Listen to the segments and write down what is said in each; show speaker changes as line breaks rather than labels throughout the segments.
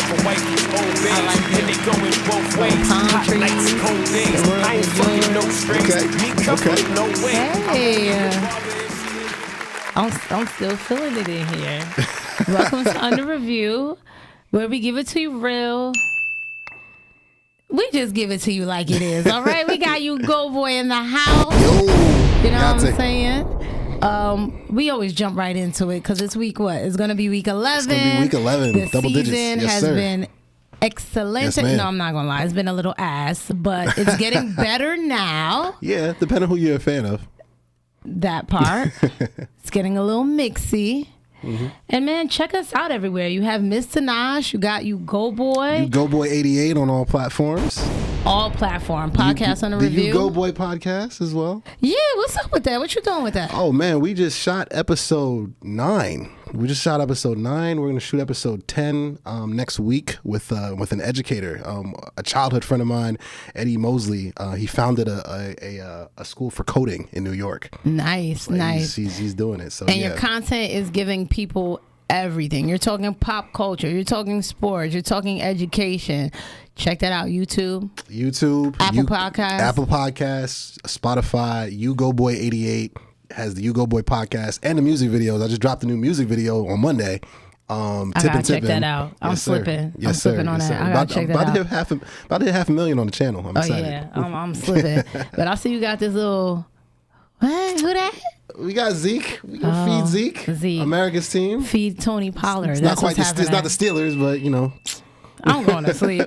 Except for white, old babes, and they going both ways. Hot nights, cold days. I ain't fucking no strings. Me comforting no way.
Hey. I'm still feeling it in here. Welcome to Under Review, where we give it to you real. We just give it to you like it is, all right? We got you, Go Boy, in the house. You know what I'm saying? We always jump right into it because it's week what? It's going to be week 11.
It's going to be week 11,
the
double digits.
Season has been excellent.
Yes,
no, I'm not going to lie. It's been a little ass, but it's getting better now.
Yeah, depending who you're a fan of.
That part. It's getting a little mixy. Mm-hmm. And man, check us out everywhere. You have Miss Tanash, you got you Go Boy.
You Go Boy 88 on all platforms.
All platform. Podcast on a review.
The You Go Boy podcast as well.
Yeah, what's up with that? What you doing with that?
Oh man, we just shot episode 9. We just shot episode 9. We're gonna shoot episode 10 next week with an educator, a childhood friend of mine, Eddie Mosley. He founded a school for coding in New York.
Nice, so nice.
He's doing it. So
and your content is giving people everything. You're talking pop culture. You're talking sports. You're talking education. Check that out. YouTube, Apple
Podcasts, Spotify. You Go Boy 88 has the You Go Boy podcast and the music videos. I just dropped a new music video on Monday.
I gotta check that out. I'm slipping. I'm slipping on that. I gotta check that out.
About to hit 500,000 on the channel. I'm excited.
Yeah, I'm slipping. But I see you got this little. What? Who that?
We got Zeke. We can feed Zeke. America's team.
Feed Tony Pollard.
It's
That's
not quite. It's not the Steelers, but you know.
I'm going to sleep.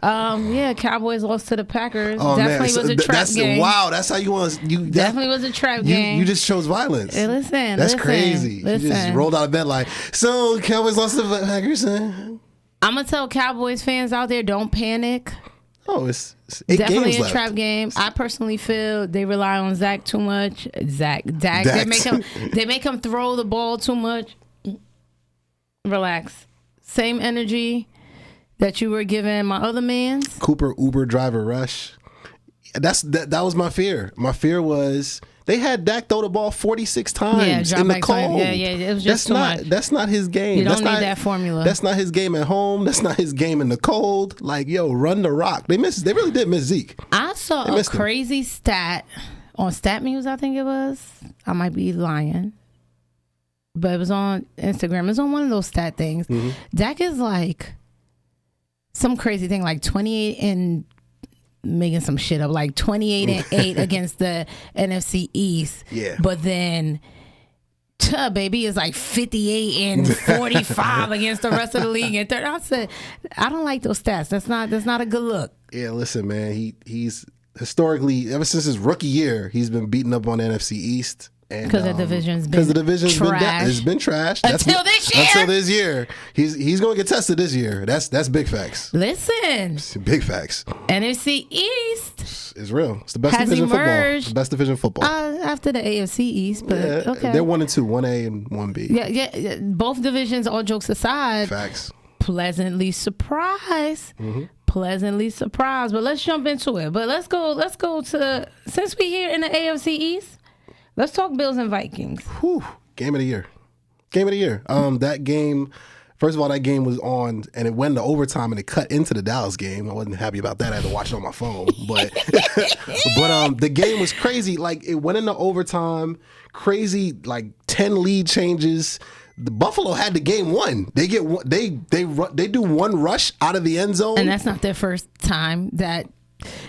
Yeah, Cowboys lost to the Packers.
Oh,
definitely
man.
was a trap game.
Wow, that's how you want to.
Definitely was a trap game.
You just chose violence.
Hey,
that's crazy. You just rolled out of bed like, so Cowboys lost to the Packers.
I'm going to tell Cowboys fans out there, don't panic.
Oh, it's 8
definitely
games
a
left.
Trap game. I personally feel they rely on Zach too much. Dak. They make him throw the ball too much. Relax. Same energy that you were giving my other man's.
Cooper Uber driver rush. That was my fear. My fear was they had Dak throw the ball 46 times in the cold.
Yeah. It was just too much.
That's not his game.
You don't need that formula.
That's not his game at home. That's not his game in the cold. Like, yo, run the rock. They really did miss Zeke.
I saw a crazy stat on Stat Muse, I think it was. I might be lying. But it was on Instagram. It was on one of those stat things. Mm-hmm. Dak is like some crazy thing, like 28 and making some shit up, like 28 and 8 against the NFC East.
Yeah.
But then baby is like 58 and 45 against the rest of the league. And third, I said, I don't like those stats. That's not a good look.
Yeah, listen, man. He's historically, ever since his rookie year, he's been beating up on the NFC East.
Because the division's been
it's been trashed
until this year.
He's going to get tested this year. That's big facts.
Listen,
big facts.
NFC East
is real. It's the best division football. The best division football
after the AFC East, but okay.
They're 1 and 2, 1A and 1B.
Yeah. Both divisions. All jokes aside,
facts.
Pleasantly surprised.
Mm-hmm.
Pleasantly surprised. But let's jump into it. But let's go to since we here in the AFC East. Let's talk Bills and Vikings.
Whew. Game of the year. That game, first of all, that game was on and it went into overtime and it cut into the Dallas game. I wasn't happy about that. I had to watch it on my phone. But the game was crazy. Like, it went into overtime, crazy, like 10 lead changes. The Buffalo had the game won. They do one rush out of the end zone.
And that's not their first time that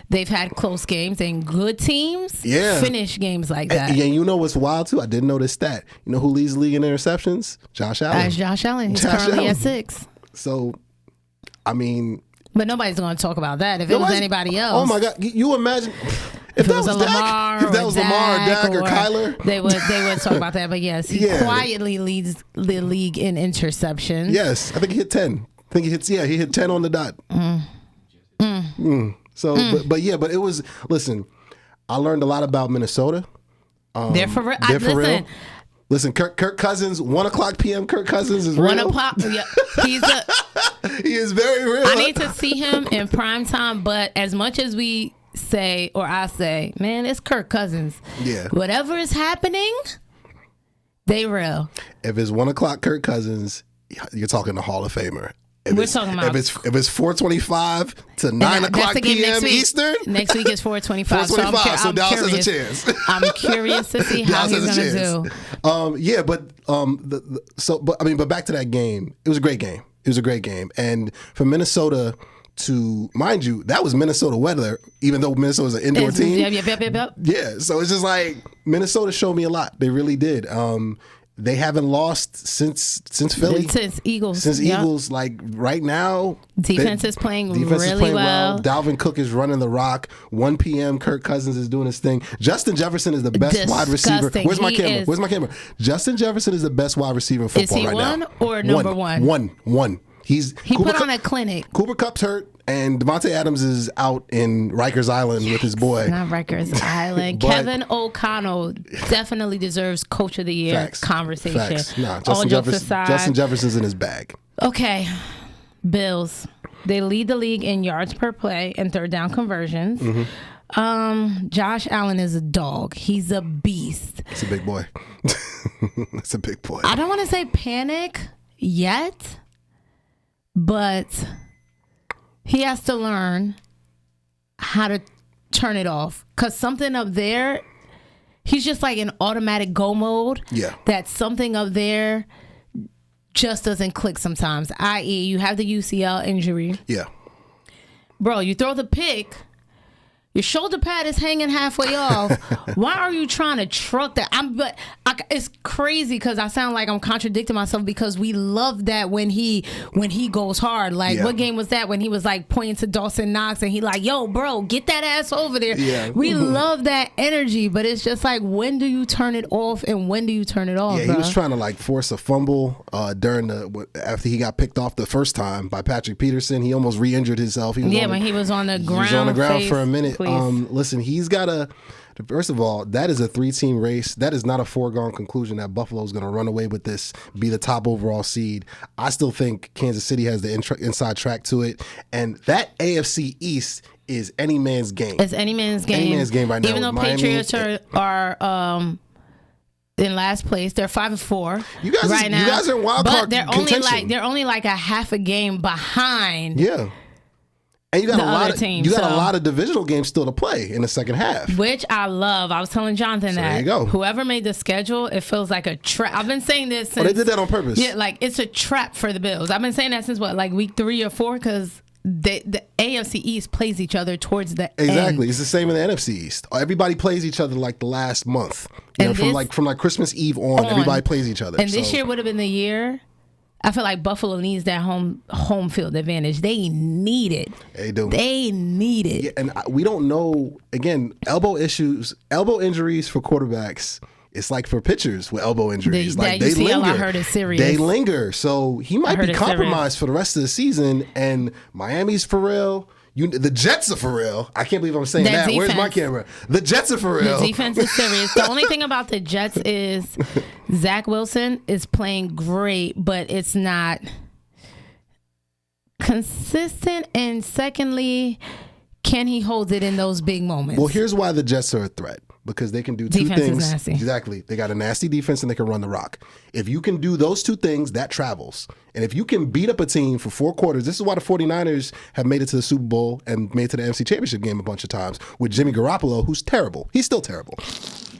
they've had close games and good teams finish games like that.
And you know what's wild too? I didn't know this stat. You know who leads the league in interceptions? Josh Allen.
That's Josh Allen. He's currently at 6.
So, I mean...
But nobody's going to talk about that. If it was anybody else...
Oh my God. You imagine... If that was Lamar, or Dak, or Kyler...
They would talk about that. But yes, he quietly leads the league in interceptions.
Yes. I think he hit 10. He hit 10 on the dot. So, but it was, listen, I learned a lot about Minnesota.
They're for real.
Listen, Kirk Cousins, 1:00 p.m. Kirk Cousins is real.
1:00. Yeah,
he is very real.
I need to see him in prime time, but as much as we say, or I say, man, it's Kirk Cousins.
Yeah.
Whatever is happening, they real.
If it's 1:00 Kirk Cousins, you're talking the Hall of Famer.
We're talking about
if it's 4:25 to 9 o'clock p.m. Eastern.
Next week is 4:25.
4:25. So Dallas has a chance.
I'm curious to see how he's going to
do. But back to that game. It was a great game. And for Minnesota to, mind you, that was Minnesota weather, even though Minnesota's an indoor team.
Yep.
Yeah. So it's just like Minnesota showed me a lot. They really did. They haven't lost since Philly.
Since Eagles.
Eagles, like right now.
Defense is playing really well.
Dalvin Cook is running the rock. 1 p.m. Kirk Cousins is doing his thing. Justin Jefferson is the best wide receiver. Where's my camera? Justin Jefferson is the best wide receiver in football right now.
Is he one or number one?
One. He
put on a clinic.
Cooper Kupp's hurt, and Devontae Adams is out in Rikers Island with his boy.
Not Rikers Island. Kevin O'Connell definitely deserves Coach of the Year conversation.
Facts. Nah,
All jokes aside.
Justin Jefferson's in his bag.
Okay. Bills. They lead the league in yards per play and third down conversions.
Mm-hmm.
Josh Allen is a dog. He's a beast.
It's a big boy. It's a big boy.
I don't want to say panic yet, but he has to learn how to turn it off. Because something up there, he's just like in automatic go mode.
Yeah.
That something up there just doesn't click sometimes. I.e., you have the UCL injury.
Yeah.
Bro, you throw the pick. Your shoulder pad is hanging halfway off. Why are you trying to truck that? It's crazy because I sound like I'm contradicting myself because we love that when he goes hard. Like, what game was that when he was like pointing to Dawson Knox and he like, yo, bro, get that ass over there.
Yeah.
We love that energy, but it's just like, when do you turn it off and when do you turn it off?
Yeah,
bro?
He was trying to like force a fumble after he got picked off the first time by Patrick Peterson. He almost re-injured himself. When
he was on the ground.
He was on the ground for a minute.
Please.
Listen, he's got to. First of all, that is a 3-team race. That is not a foregone conclusion that Buffalo's going to run away with this, be the top overall seed. I still think Kansas City has the inside track to it, and that AFC East is any man's game.
It's any man's game.
Any man's game right now.
Even though Patriots are in last place, they're 5-4.
You guys
right now.
You guys are in wild card contention.
They're only like a half a game behind.
Yeah. And you got
a
lot of divisional games still to play in the second half,
which I love. I was telling Jonathan that.
There you go.
Whoever made the schedule, it feels like a trap. I've been saying this since.
They did that on purpose.
Yeah, like it's a trap for the Bills. I've been saying that since like week 3 or 4 because the AFC East plays each other towards the
Exactly.
end.
It's the same in the NFC East. Everybody plays each other like the last month. From Christmas Eve on, everybody plays each other.
And this year would have been the year. I feel like Buffalo needs that home field advantage. They need it.
They do.
They need it.
Yeah, and we don't know. Again, elbow injuries for quarterbacks. It's like for pitchers with elbow injuries. They linger.
I heard is serious.
They linger, so he might be compromised for the rest of the season. And Miami's for real. The Jets are for real. I can't believe I'm saying that. Where's my camera? The Jets are for real.
The defense is serious. The only thing about the Jets is Zach Wilson is playing great, but it's not consistent. And secondly, can he hold it in those big moments?
Well, here's why the Jets are a threat. Because they can do two
defense
things.
Is nasty.
Exactly. They got a nasty defense and they can run the rock. If you can do those two things, that travels. And if you can beat up a team for 4 quarters, this is why the 49ers have made it to the Super Bowl and made it to the NFC Championship game a bunch of times with Jimmy Garoppolo, who's terrible. He's still terrible.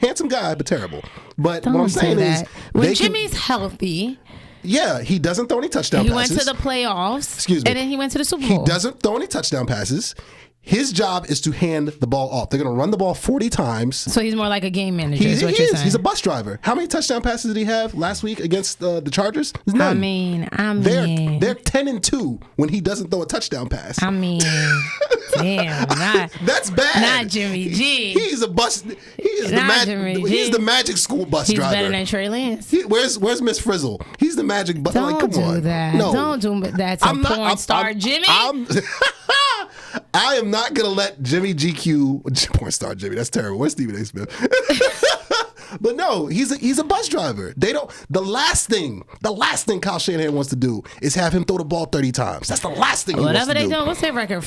Handsome guy, but terrible. But what I'm saying is,
when Jimmy's healthy.
Yeah, he doesn't throw any touchdown passes.
He went to the playoffs.
Excuse me.
And then he went to the Super Bowl.
He doesn't throw any touchdown passes. His job is to hand the ball off. They're going to run the ball 40 times. So
he's more like a game manager, is what you're saying.
He's a bus driver. How many touchdown passes did he have last week against the Chargers? None.
I mean.
They're 10-2 when he doesn't throw a touchdown pass.
I mean, damn.
That's bad.
Not Jimmy G.
He's a bus. He's the magic school bus driver.
He's better than Trey Lance.
Where's Miss Frizzle? He's the magic bus.
Don't do that.
No.
Don't do that to porn star Jimmy.
I am not going to let Jimmy GQ, porn star Jimmy, that's terrible. Where's Stephen A. Smith? But no, he's a bus driver. They don't. The last thing Kyle Shanahan wants to do is have him throw the ball 30 times. That's the last thing he wants to do.
Whatever they do, what's their record?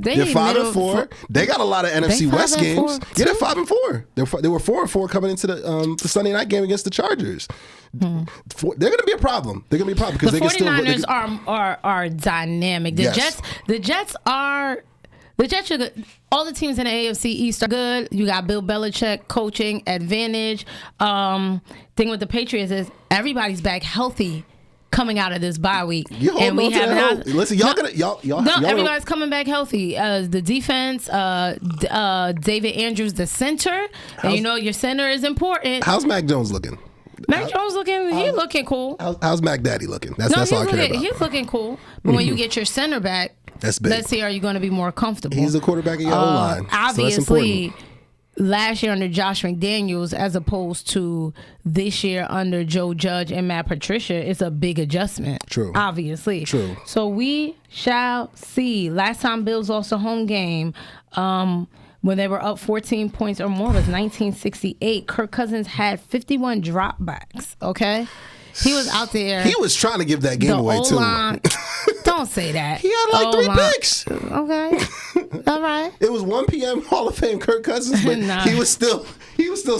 They're 5-4. They got a lot of NFC West games. Yeah, they're 5-4. They were 4-4 coming into the Sunday night game against the Chargers. They're going to be a problem. They're going to be a problem because
the
they can still.
49ers are dynamic. The Jets are good. All the teams in the AFC East are good. You got Bill Belichick coaching advantage. Thing with the Patriots is everybody's back healthy coming out of this bye week.
And we have listen,
everybody's coming back healthy. The defense, David Andrews, the center, and you know your center is important.
How's Mac Jones looking?
Mac Jones looking cool.
How's Mac Daddy looking? That's all I care about.
He's looking cool. But when you get your center back,
that's big.
Let's see, are you going to be more comfortable?
He's the quarterback of your O-line.
Obviously, last year under Josh McDaniels as opposed to this year under Joe Judge and Matt Patricia, it's a big adjustment.
True.
Obviously.
True.
So we shall see. Last time Bills lost a home game, when they were up 14 points or more, was 1968. Kirk Cousins had 51 dropbacks, okay? He was out there.
He was trying to give that game away, too.
Don't say that.
He had like 3 picks.
Okay. All right.
It was 1 p.m. Hall of Fame Kirk Cousins, but he was still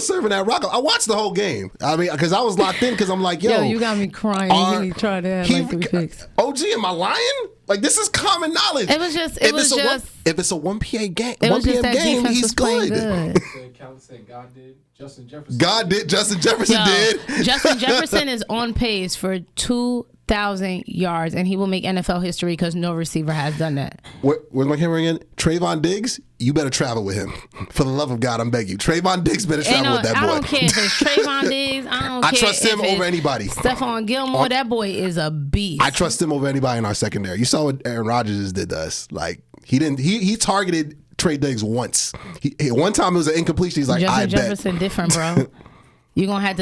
serving that rock. I watched the whole game. I mean, because I was locked in because I'm like, yo.
You got me crying. You really tried to have like 3 picks.
OG, am I lying? Like, this is common knowledge.
It was just.
If it's a 1 p.m. game, he's good.
Calvin said God did. Justin Jefferson.
Justin Jefferson did.
Justin Jefferson is on pace for 2,000 yards, and he will make NFL history because no receiver has done that.
Where's my camera again? Trayvon Diggs, you better travel with him. For the love of God, I'm begging you. Trayvon Diggs better travel with that boy.
I don't care if it's Trayvon Diggs. I
trust him over anybody.
Stephon Gilmore, that boy is a beast.
I trust him over anybody in our secondary. You saw what Aaron Rodgers did to us. Like, he targeted Trey Diggs once. One time it was an incompletion. He's like,
Justin Jefferson different, bro. You're gonna have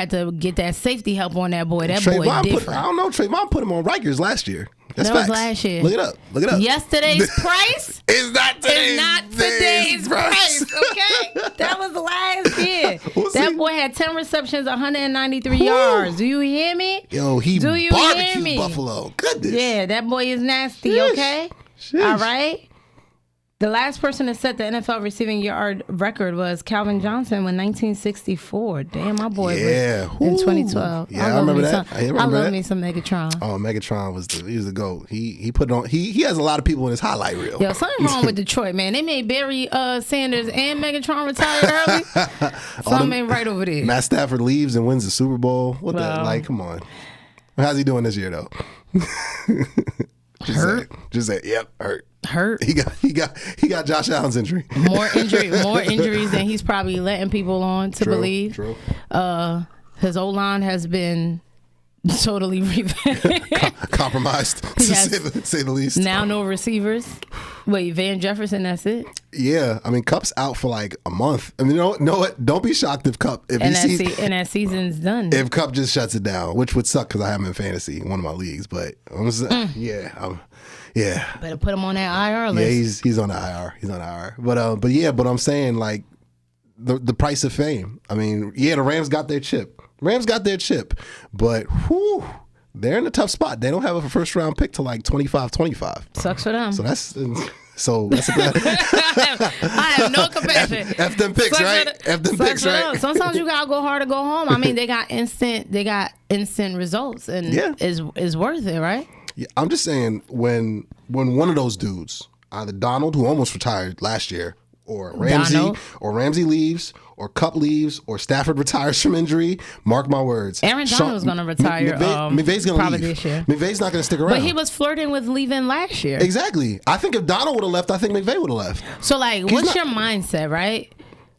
to get that safety help on that boy. That boy different.
I don't know. Trayvon put him on Rikers last year. That's
that
facts.
was last year.
Look it up.
Yesterday's price
is not
today's price. Okay, that was last year. That boy had 10 receptions, 193 yards. Do you hear me?
Yo, he barbecued Buffalo. Goodness.
Yeah, that boy is nasty. Okay. All right. The last person to set the NFL receiving yard record was Calvin Johnson in 1964. Damn, my boy was in 2012.
Yeah, I remember that.
I love me some Megatron.
Oh, Megatron was the GOAT. He put it on. He has a lot of people in his highlight reel.
Yo, something wrong with Detroit, man. They made Barry Sanders and Megatron retire early. Something ain't right over there.
Matt Stafford leaves and wins the Super Bowl. What the? Like, come on. How's he doing this year though? Just say, yep, hurt. He got Josh Allen's injury.
More injuries than he's probably letting people on to believe.
True.
His O-line has been totally revamped.
Compromised, to say the least.
Now no receivers. Wait, Van Jefferson, that's it?
Yeah. I mean, Cup's out for like a month. I mean, you know what? Don't be shocked if Cup... and
that season's done.
If Cup just shuts it down, which would suck because I have him in fantasy, one of my leagues. But, yeah.
Better put him on that IR list.
Yeah, he's on the IR. He's on the IR. But I'm saying, like, the price of fame. I mean, the Rams got their chip. But, they're in a tough spot. They don't have a first round pick till like 25.
Sucks for them.
So that's a bad.
I have no compassion.
F them picks, right? F them picks, right?
Sometimes you gotta go hard to go home. I mean, they got instant results, and is worth it, right?
Yeah, I'm just saying when one of those dudes, either Donald, who almost retired last year, or Ramsey leaves, or Cup leaves, or Stafford retires from injury, mark my words.
Aaron Donald's going to retire
McVay's gonna
probably
leave
this year.
McVay's not going to stick around.
But he was flirting with leaving last year.
Exactly. I think if Donald would have left, I think McVay would have left.
So, like, what's your mindset, right?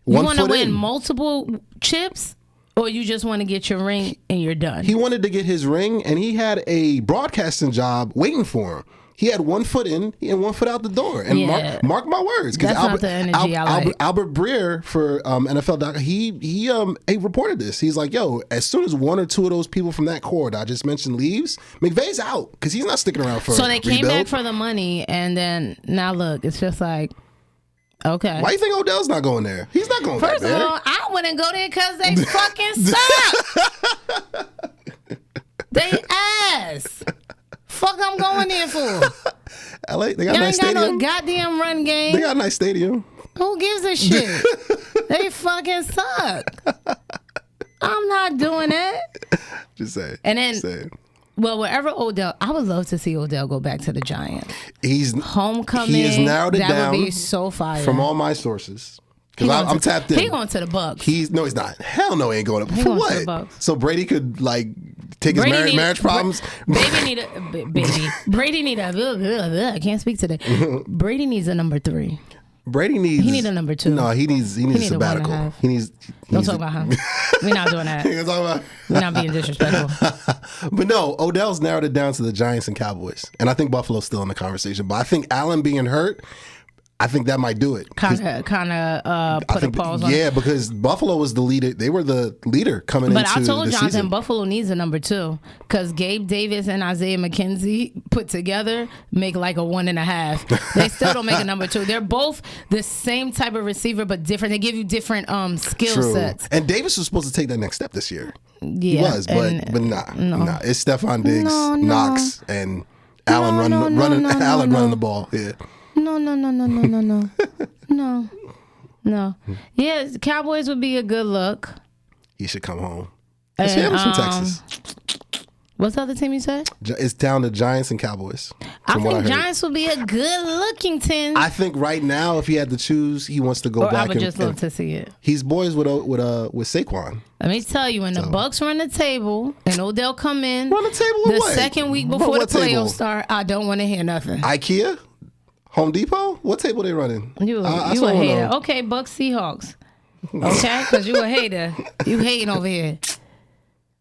You want to win multiple chips? Or you just want to get your ring and you're done?
He wanted to get his ring, and he had a broadcasting job waiting for him. He had 1 foot in and 1 foot out the door. And mark my words.
That's not the energy I like.
Albert Breer for NFL.com, he reported this. He's like, yo, as soon as 1 or 2 of those people from that core that I just mentioned leaves, McVay's out because he's not sticking around for
So they came back for the money, and then now look, it's just like, Okay.
Why you think Odell's not going there? He's not going
First
there.
of all, I wouldn't go there because they fucking suck. They ass. Fuck, I'm going there for.
LA, they got
Y'all
a nice
ain't got
stadium.
no goddamn run game.
They got a nice stadium.
Who gives a shit? They fucking suck. I'm not doing that.
Just saying.
And then,
Just saying.
well, wherever Odell, I would love to see Odell go back to the Giants.
He's
Homecoming.
He has narrowed it
that
down.
Would be so fire.
From all my sources. Because I'm tapped in.
He going to the Bucks.
No, he's not. Hell no, he ain't going to. For
going to the
what?
Bucks.
So Brady could like take his marriage problems.
Brady need a. I can't speak today. Brady needs a number 3.
Brady needs.
He need a number 2.
No, he needs a
needs a
sabbatical.
1.5.
He needs.
Don't talk about him. We're not doing that.
We're
not being disrespectful.
But no, Odell's narrowed it down to the Giants and Cowboys, and I think Buffalo's still in the conversation. But I think Allen being hurt, I think that might do it.
Kind of put a pause on.
Yeah, because Buffalo was the leader. They were the leader coming into the season.
But I told Jonathan Buffalo needs a number 2 because Gabe Davis and Isaiah McKenzie put together make like a 1.5. They still don't make a number 2. They're both the same type of receiver but different. They give you different skill sets.
And Davis was supposed to take that next step this year.
Yeah,
he was, but nah. It's Stephon Diggs, Knox, and Allen running the ball. Yeah. No.
Yeah, Cowboys would be a good look.
He should come home. His family's from Texas.
What's the other team you said?
It's down to Giants and Cowboys.
I think Giants would be a good looking team.
I think right now, if he had to choose, he wants to go back.
I would just love to see it.
He's boys with Saquon.
Let me tell you, when the Bucks run the table and Odell come in,
run the table
the
what?
second week before the playoffs start, I don't want to hear nothing.
IKEA? Home Depot? What table they running?
You a hater. Okay, Bucks Seahawks. Okay, because you a hater. You hating over here.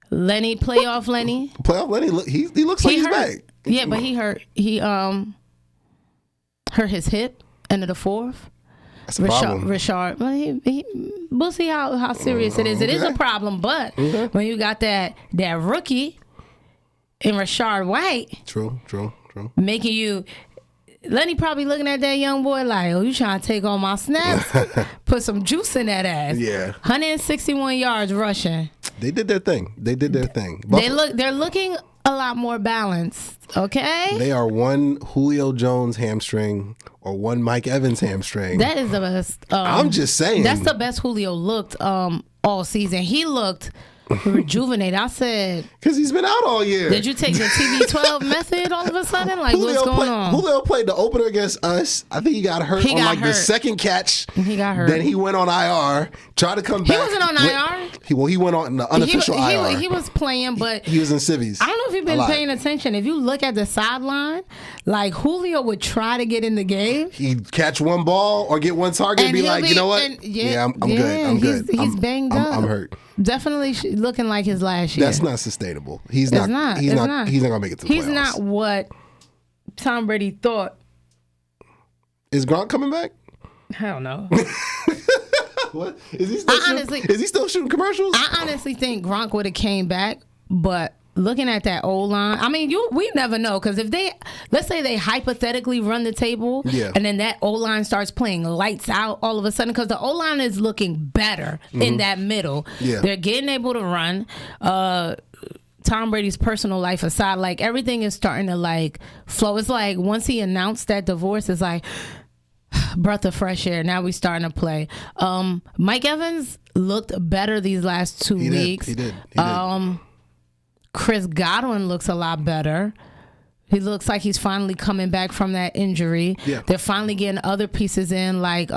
Playoff Lenny.
He looks like he's back.
Yeah, but he hurt. He hurt his hip end of the 4th.
That's a problem.
Richard. Well, we'll see how serious it is. It is a problem, but when you got that rookie in Rashard White.
True.
Making you... Lenny probably looking at that young boy like, oh, you trying to take all my snaps? Put some juice in that ass.
Yeah.
161 yards rushing.
They did their thing.
They're looking a lot more balanced. Okay.
They are one Julio Jones hamstring or one Mike Evans hamstring.
That is the best.
I'm just saying.
That's the best Julio looked all season. He looked rejuvenated. I said,
because he's been out all year.
Did you take the TB12 method all of a sudden? Like, what's going on?
Julio played the opener against us. I think he got hurt the second catch.
He got hurt.
Then he went on IR. Tried to come back.
He wasn't on IR.
He went on the unofficial IR.
He was playing, but
he was in civvies.
I don't know if you've been paying attention. If you look at the sideline, like Julio would try to get in the game.
He'd catch one ball or get one target and be like, you know what? I'm good. I'm good.
He's banged up.
I'm hurt.
Definitely looking like his last year.
That's not sustainable. He's not gonna make it to the playoffs.
He's not what Tom Brady thought.
Is Gronk coming back?
Hell no.
What? Is he still shooting commercials?
I honestly think Gronk would have came back, but looking at that O-line, I mean, we never know, because if let's say they hypothetically run the table, and then that O-line starts playing lights out all of a sudden, because the O-line is looking better in that middle. Yeah. They're getting able to run. Tom Brady's personal life aside, like everything is starting to like flow. It's like once he announced that divorce, it's like breath of fresh air. Now we starting to play. Mike Evans looked better these last 2 weeks.
He did.
Chris Godwin looks a lot better. He looks like he's finally coming back from that injury. Yeah. They're finally getting other pieces in, like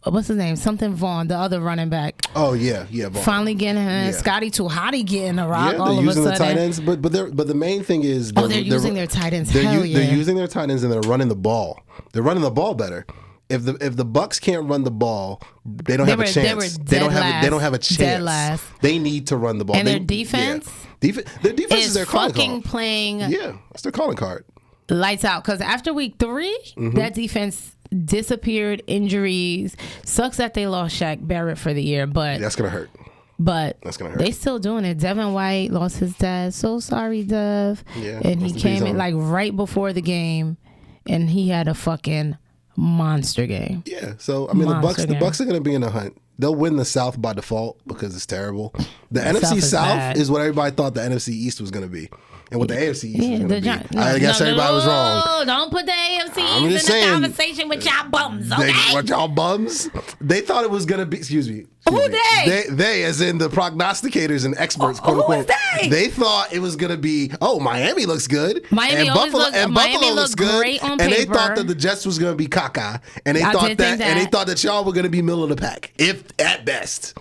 what's his name? Something Vaughn, the other running back.
Oh yeah, Vaughn.
Finally getting him. Yeah. Scotty Tuhati getting a rock.
Yeah,
all of a sudden.
They're using the tight ends, but the main thing is
they're using their tight ends. They're
using their tight ends and they're running the ball. They're running the ball better. If the Bucks can't run the ball, they don't have a chance. They don't have a chance.
Dead last.
They need to run the ball.
And their defense.
Their defense is their calling card.
Fucking playing.
Yeah, that's their calling card.
Lights out. Because after week 3, that defense disappeared. Injuries. Sucks that they lost Shaq Barrett for the year, but
that's gonna hurt.
But
that's gonna hurt.
They still doing it. Devin White lost his dad. So sorry, Dev.
Yeah,
and he came in like right before the game, and he had a fucking monster game.
Yeah. So I mean,
Monster
the
game.
Bucks are going to be in the hunt. They'll win the South by default because it's terrible. The NFC
South is
South
bad.
is what everybody thought the NFC East was going to be. And what the AFC East was going to be.
Gi-
I guess everybody was wrong.
No, don't put the AFC
I'm
East
just
in the
saying,
conversation with y'all bums, okay?
What y'all bums? They thought it was going to be, excuse me.
Who they?
They, as in the prognosticators and experts, quote
who
unquote.
is they?
They thought it was going to be, Miami looks good.
Miami
and
always
Buffalo,
looks-
and
Miami
Buffalo
looks
looks good.
great on
and they
paper.
thought that the Jets was going to be caca. And they
I
thought
did
that,
think that.
and they thought that y'all were going to be middle of the pack, if at best.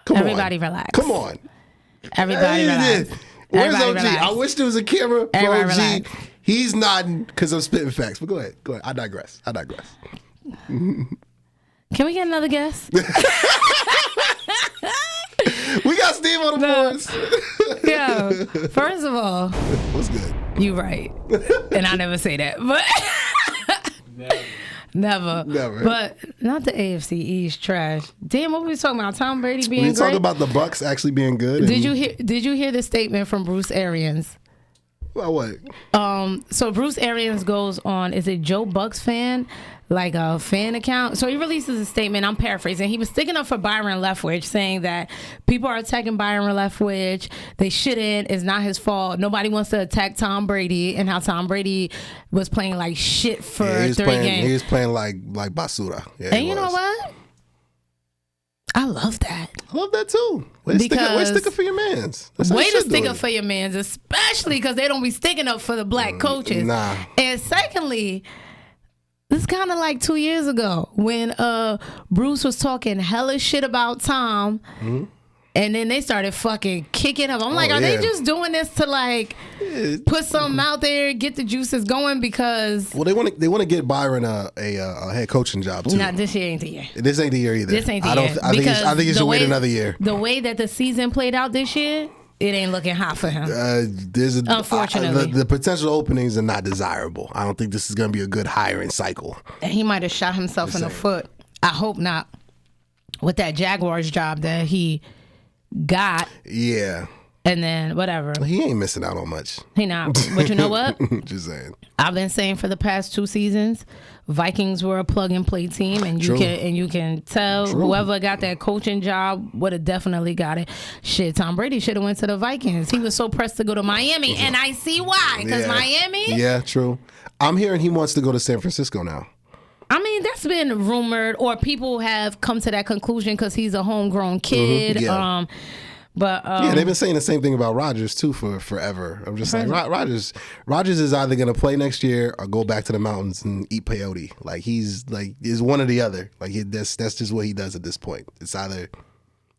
Come
Everybody
on.
relax.
Come on.
Everybody relax.
Where's
Everybody
OG?
relax.
I wish there was a camera for
Everybody
OG.
relax.
He's nodding because I'm spitting facts. But go ahead. I digress.
Can we get another guest?
We got Steve on the boards.
Yo, first of all,
What's good?
you right. And I never say that. But Never. But not the AFC East trash. Damn, what were we talking about? Tom Brady being
We talking
great?
about the Bucks actually being good.
Did you hear the statement from Bruce Arians?
About what?
So Bruce Arians goes on, is it Joe Bucks fan? Like a fan account. So he releases a statement, I'm paraphrasing. He was sticking up for Byron Leftwich, saying that people are attacking Byron Leftwich. They shouldn't. It's not his fault. Nobody wants to attack Tom Brady, and how Tom Brady was playing like shit for 3 games.
He was playing like basura. Yeah,
And you know what? I love that.
I love that too. Way to stick up for your mans. That's how
Way
you
to
should
stick
do
up
it.
for your mans, especially because they don't be sticking up for the black coaches.
Nah.
And secondly, this kind of like 2 years ago when Bruce was talking hella shit about Tom, and then they started fucking kicking up. I'm like, are they just doing this to like put something out there, get the juices going? Because
Well, they want to get Byron a head coaching job too.
not this year ain't the year.
This ain't the year either.
This ain't the
I
year.
think he should wait another year.
The way that the season played out this year, it ain't looking hot for him. Unfortunately.
The potential openings are not desirable. I don't think this is going to be a good hiring cycle.
And he might have shot himself in the foot. I hope not. With that Jaguars job that he got,
Yeah.
and then whatever.
He ain't missing out on much.
He not. But you know what?
Just saying.
I've been saying for the past 2 seasons, Vikings were a plug and play team, and
True.
you can tell whoever got that coaching job would have definitely got it. Shit, Tom Brady should have went to the Vikings. He was so pressed to go to Miami, and I see why. Because Miami.
Yeah, true. I'm hearing he wants to go to San Francisco now.
I mean, that's been rumored, or people have come to that conclusion because he's a homegrown kid.
Yeah.
Yeah,
they've been saying the same thing about Rodgers too for forever. I'm just like Rodgers is either gonna play next year or go back to the mountains and eat peyote. Like he's like is one or the other. Like that's just what he does at this point. It's either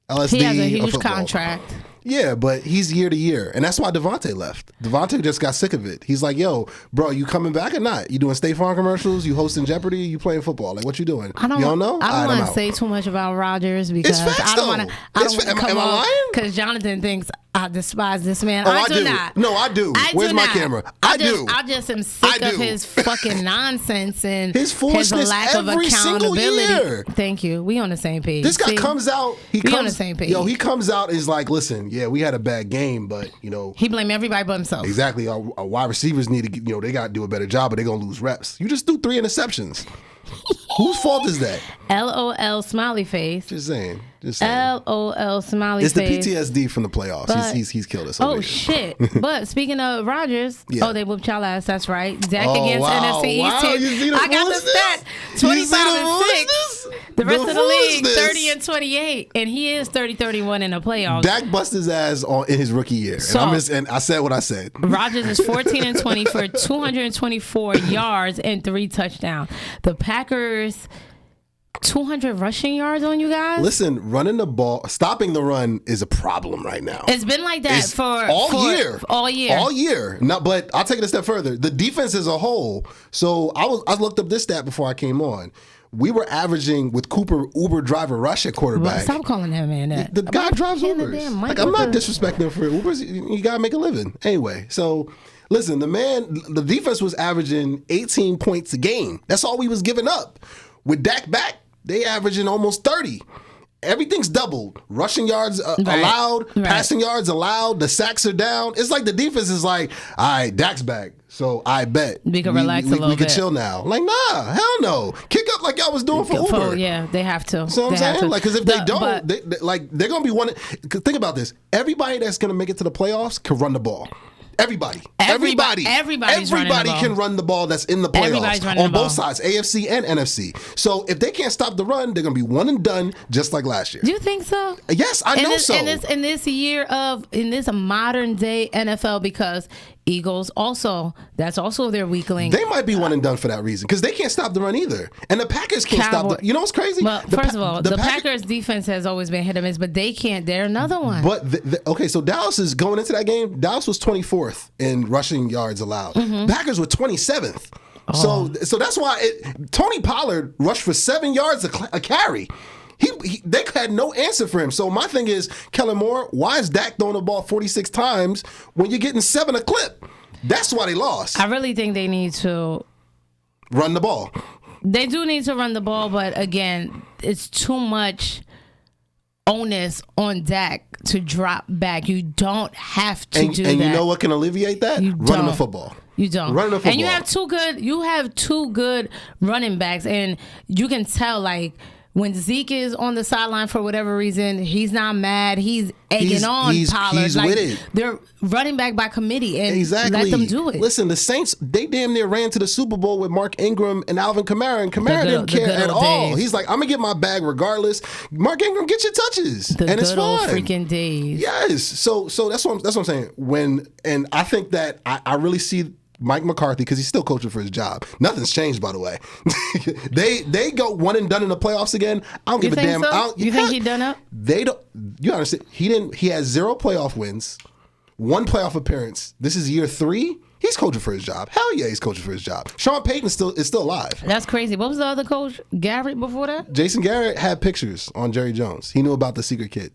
LSD
he has a
or
huge
football.
contract.
Yeah, but he's year to year, and that's why Devontae left. Devontae just got sick of it. He's like, "Yo, bro, you coming back or not? You doing State Farm commercials? You hosting Jeopardy? You playing football? Like, what you doing?
I don't
know?
I don't want to say too much about Rodgers because
It's facts,
I don't
though.
want to. I don't want to
Am
come
I
on
lying?
because Jonathan thinks I despise this man.
Oh,
I do not.
No, I do.
I
Where's
do
my
not.
camera? I do.
I just am sick
I
of
do.
his fucking nonsense and
His foolishness
lack of
every single
accountability.
year.
Thank you. We on the same page.
This guy
See?
comes out.
We on the same page.
Yo, he comes out is like, listen, yeah, we had a bad game, but
He blame everybody but himself.
exactly. Our wide receivers need to, they got to do a better job, but they're gonna lose reps. You just threw 3 interceptions. Whose fault is that?
LOL smiley face.
Just saying.
LOL smiley
It's the
face.
PTSD from the playoffs.
But-
He's killed us. over
Oh
here.
shit! But speaking of Rodgers,
Yeah.
they whooped y'all ass. That's right. Dak
Oh,
against
wow,
NFC East
wow.
team.
You see the
I got the
foolishness?
stat:
You see
25
the
and 6.
foolishness?
The rest
The
of the league,
foolishness.
30 and 28, and he is 30-31 in the playoffs.
Dak busted his ass in his rookie year,
So-
and I said what I said.
Rodgers is 14 and 20 for 224 yards and 3 touchdowns. The Packers 200 rushing yards on you guys.
Listen, running the ball, stopping the run is a problem right now.
It's been like that
It's
for
all year.
All year.
All year. No, but I'll take it a step further. The defense as a whole. So I looked up this stat before I came on. We were averaging with Cooper Uber driver rush at quarterback.
Stop calling that man that.
The guy drives
hitting the
Ubers.
damn mic
Like I'm
with
not
the-
disrespecting him for Ubers. You gotta make a living anyway. So listen, the defense was averaging 18 points a game. That's all we was giving up. With Dak back, they averaging almost 30. everything's doubled. Rushing yards allowed, passing yards allowed. The sacks are down. It's like the defense is like, all right, Dak's back. So I bet
we can relax a little bit.
We can chill now. Like, nah, hell no. Kick up like y'all was doing for Uber.
Yeah, they have to.
So I'm saying, like, because if they don't, they're gonna be one. Think about this. Everybody that's gonna make it to the playoffs can run the ball. Everybody can run the ball that's in the playoffs on both sides, AFC and NFC. So if they can't stop the run, they're going to be one and done, just like last year.
Do you think so?
Yes, I know so.
In this modern day NFL, because Eagles that's also their weakling.
They might be one and done for that reason because they can't stop the run either, and the Packers can't stop the. You know what's crazy?
Well, first of all, the Packers defense has always been hit or miss, but they can't. They're another one.
But okay, so Dallas is going into that game. Dallas was 24th in rushing yards allowed. Packers were 27th. So that's why Tony Pollard rushed for 7 yards a carry. They had no answer for him. So my thing is, Kellen Moore, why is Dak throwing the ball 46 times when you're getting 7 a clip? That's why they lost.
I really think they need to
run the ball.
They do need to run the ball, but again, it's too much onus on Dak to drop back. You don't have to do that.
And you know what can alleviate that? Running the football.
You don't.
Running the football.
And you have two good running backs, and you can tell, like, when Zeke is on the sideline for whatever reason, he's not mad. He's egging on Pollard.
He's with it.
They're running back by committee, and let them do it.
Listen, the Saints, they damn near ran to the Super Bowl with Mark Ingram and Alvin Kamara, and Kamara didn't care at all.
Days.
He's like, I'm going to get my bag regardless. Mark Ingram, get your touches. And it's fine.
The good old freaking days.
Yes. So that's what I'm saying. And I think that I really see Mike McCarthy, because he's still coaching for his job. Nothing's changed, by the way. they go one and done in the playoffs again. I don't give a damn.
So? You think he done up?
They don't. You understand? He has 0 playoff wins, 1 playoff appearance. This is year 3. He's coaching for his job. Hell yeah, he's coaching for his job. Sean Payton is still alive.
That's crazy. What was the other coach? Garrett before that?
Jason Garrett had pictures on Jerry Jones. He knew about the secret kid.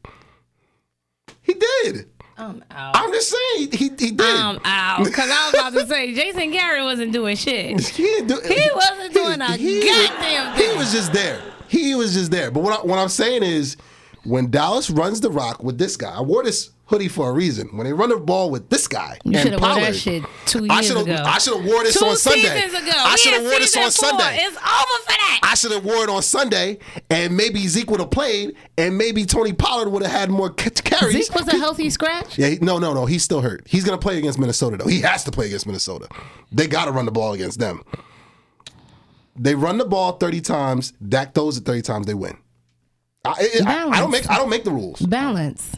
He did.
I'm out.
I'm just saying he did.
I'm out, because I was about to say Jason Garrett wasn't doing shit. He wasn't doing a goddamn thing.
He was just there. He was just there. But what I'm saying is, when Dallas runs the rock with this guy, I wore this hoodie for a reason. When they run the ball with this guy,
you should have worn that shit 2 years ago.
I should have wore this on Sunday.
2 seasons ago.
I should have wore this on Sunday.
It's over for that.
I should have wore it on Sunday, and maybe Zeke would have played, and maybe Tony Pollard would have had more carries.
Zeke was a healthy scratch?
Yeah, no. He's still hurt. He's going to play against Minnesota, though. He has to play against Minnesota. They got to run the ball against them. They run the ball 30 times. Dak throws it 30 times. They win. I don't make the rules. Balance.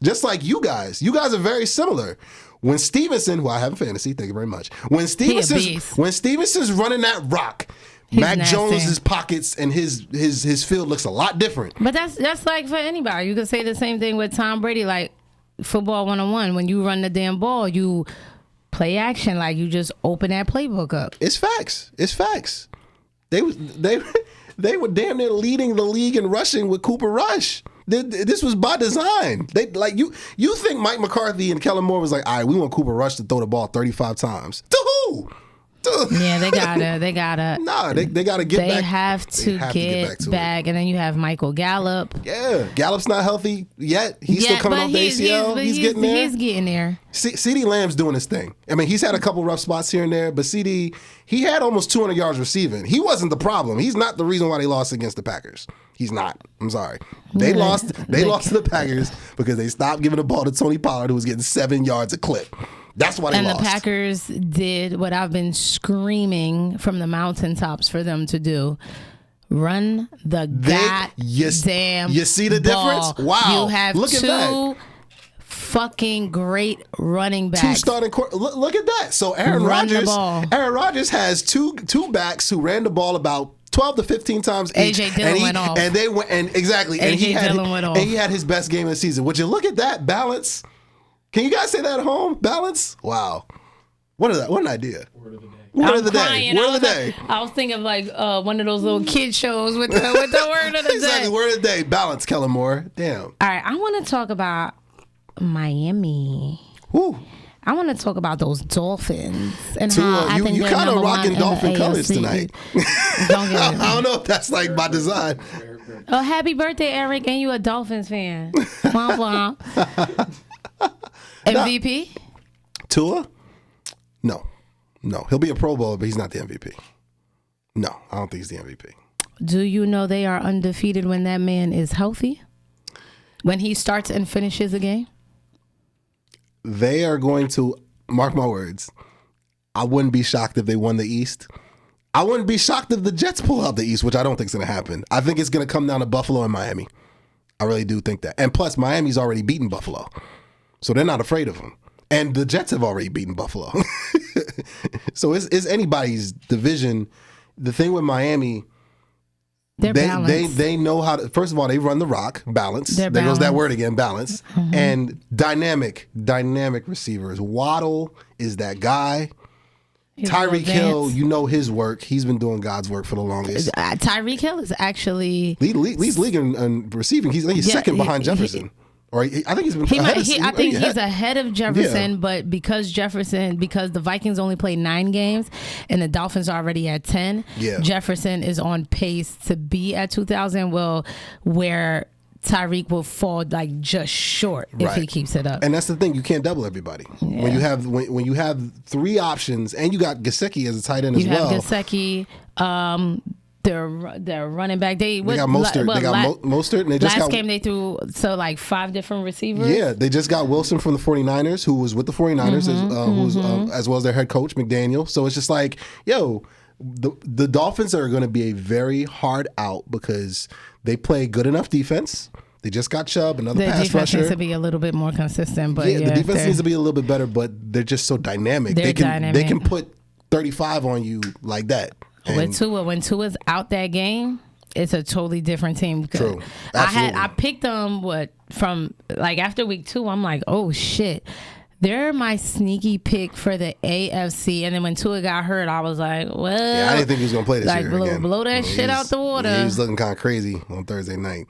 Just like you guys. You guys are very similar. When Stevenson, who I have in fantasy, thank you very much. When Stevenson's running that rock, Mac Jones's pockets and his field looks a lot different.
But that's like for anybody. You could say the same thing with Tom Brady, like football 101. When you run the damn ball, you play action, like you just open that playbook up.
It's facts. They were damn near leading the league in rushing with Cooper Rush. This was by design. They like you think Mike McCarthy and Kellen Moore was like, all right, we want Cooper Rush to throw the ball 35 times. To who?
Yeah, they gotta.
Nah, they gotta get back.
They have to get back. And then you have Michael Gallup.
Yeah, Gallup's not healthy yet. He's still coming off the ACL. He's getting there.
He's getting there.
CeeDee Lamb's doing his thing. I mean, he's had a couple rough spots here and there, but CeeDee, he had almost 200 yards receiving. He wasn't the problem. He's not the reason why they lost against the Packers. He's not. I'm sorry. They lost to the Packers because they stopped giving the ball to Tony Pollard, who was getting 7 yards a clip. That's why they lost.
And the Packers did what I've been screaming from the mountaintops for them to do. Run the goddamn
You see the
ball.
difference? Wow.
You have two fucking great running backs.
2 starting look at that. So Aaron Rodgers has two backs who ran the ball about 12 to 15 times each.
AJ Dillon went off.
And they went, and exactly. And he had his best game of the season. Would you look at that balance? Can you guys say that at home? Balance? Wow. What an idea. Word of the day. Word of the day.
I was thinking of like one of those little kid shows with the word of the day.
Exactly. Word of the day. Balance, Kellen Moore. Damn.
All right. I want to talk about Miami.
Woo.
I want to talk about those Dolphins and how I think
you
they're
kind of
number
rocking
one
Dolphin
in the
colors
AFC.
tonight.
Don't get
I don't know if that's like by design.
Oh, happy birthday, Eric, and you a Dolphins fan. Womp womp. MVP?
Tua? No. He'll be a Pro Bowler, but he's not the MVP. No, I don't think he's the MVP.
Do you know they are undefeated when that man is healthy? When he starts and finishes a game?
They are going to, mark my words, I wouldn't be shocked if they won the East. I wouldn't be shocked if the Jets pull out the East, which I don't think is going to happen. I think it's going to come down to Buffalo and Miami. I really do think that. And plus, Miami's already beaten Buffalo. So they're not afraid of them. And the Jets have already beaten Buffalo. So it's anybody's division. The thing with Miami, they know how to, first of all, they run the rock, balance. There goes that word again, balance. Mm-hmm. And dynamic receivers. Waddle is that guy. Tyreek Hill, you know his work. He's been doing God's work for the longest.
Tyreek Hill is actually
leads league in receiving. He's second behind Jefferson. I think he's been
he's ahead of Jefferson, but because the Vikings only played 9 games and the Dolphins are already at 10, Jefferson is on pace to be at 2,000. Well, where Tyreek will fall like just short if he keeps it up.
And that's the thing, you can't double everybody. Yeah. When you have 3 options and you got Gesicki as a tight end as well.
You have Gesicki, their running back. They got
Mostert. Mostert. And they just
last game they threw 5 different receivers.
Yeah, they just got Wilson from the 49ers, who was with the 49ers, as well as their head coach, McDaniel. So it's just like, the Dolphins are going to be a very hard out because they play good enough defense. They just got Chubb, another pass rusher.
The defense needs to be a little bit more consistent. But
the defense needs to be a little bit better, but they're just so dynamic. They can put 35 on you like that.
When Tua's out that game, it's a totally different team.
True.
I picked them from after week 2. I'm like, oh shit, they're my sneaky pick for the AFC. And then when Tua got hurt, I was like, well,
I didn't think he was gonna play this year again.
Blow that shit out the water.
He was looking kind of crazy on Thursday night.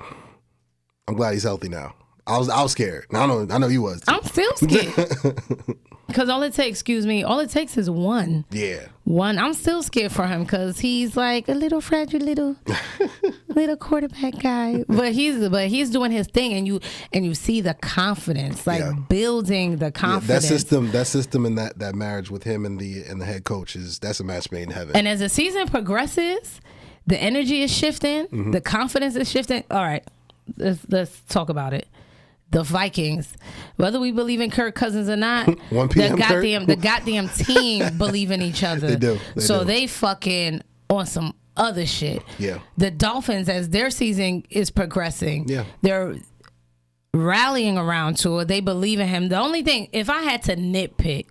I'm glad he's healthy now. I was scared. I know you was too.
I'm still scared. Because all it takes is one.
Yeah.
One. I'm still scared for him because he's like a little fragile little quarterback guy. But he's doing his thing, and you see the confidence, building the confidence.
That system and that marriage with him and the head coach that's a match made in heaven.
And as the season progresses, the energy is shifting, the confidence is shifting. All right, let's talk about it. The Vikings, whether we believe in Kirk Cousins or not,
1 p.m.
the goddamn team believe in each other.
They do.
They fucking on some other shit.
Yeah.
The Dolphins, as their season is progressing,
yeah,
they're rallying around Tua. They believe in him. The only thing, if I had to nitpick,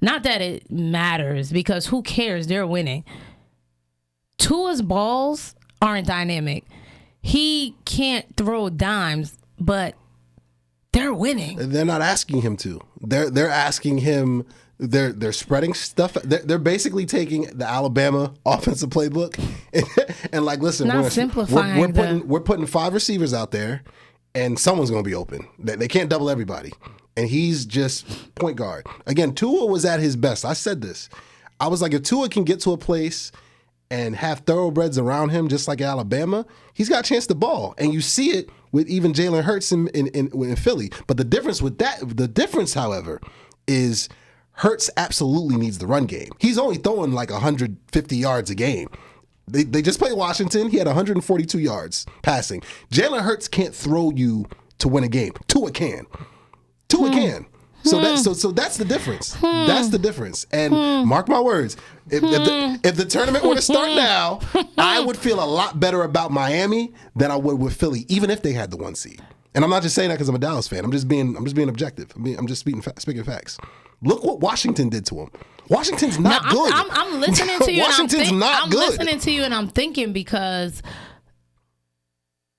not that it matters because who cares? They're winning. Tua's balls aren't dynamic. He can't throw dimes, but they're winning.
They're not asking him to. They're asking him. They're spreading stuff. They're basically taking the Alabama offensive playbook and listen, we're putting 5 receivers out there, and someone's going to be open. They can't double everybody, and he's just point guard. Again, Tua was at his best. I said this. I was like, if Tua can get to a place and have thoroughbreds around him, just like Alabama, he's got a chance to ball, and you see it with even Jalen Hurts in Philly. But the difference, however, is Hurts absolutely needs the run game. He's only throwing 150 yards a game. They just played Washington. He had 142 yards passing. Jalen Hurts can't throw you to win a game. Tua can. So that's the difference. That's the difference. And mark my words, if the tournament were to start now, I would feel a lot better about Miami than I would with Philly, even if they had the 1 seed. And I'm not just saying that because I'm a Dallas fan. I'm just being objective. I'm just speaking facts. Look what Washington did to him. Washington's not good.
I'm listening to you.
Washington's not good.
I'm listening to you, and I'm thinking because,